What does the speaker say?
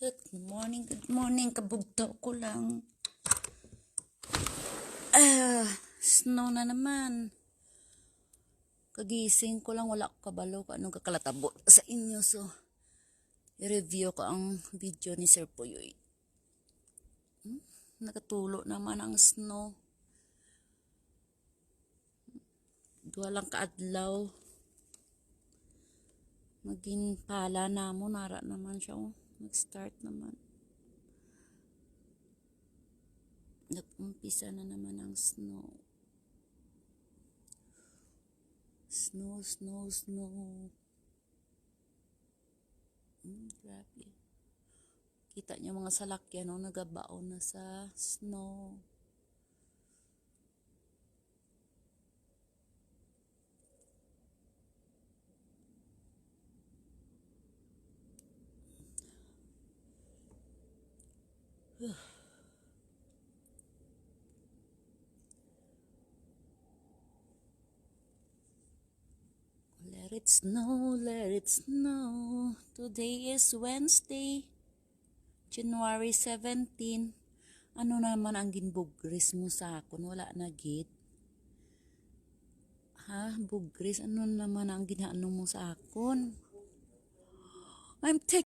Good morning, kabugtaw ko lang. Snow na naman. Kagising ko lang, wala ko kabalo kung anong kakalatabo sa inyo. So, i-review ko ang video ni Sir Puyoy. Nakatulo naman ang snow. Walang kaadlaw. Maging pala na mo, nara naman siya. Nag-start naman. Nag-umpisa na naman ang snow. Snow. Grabe. Kita niyo mga salakyan, no? Nagabaon na sa snow. Let it snow. Today is Wednesday, January 17. Ano naman ang ginbugris mo sa akon? Wala na gid. Ha? Bugris? Ano naman ang ginaano mo sa akon? I'm taking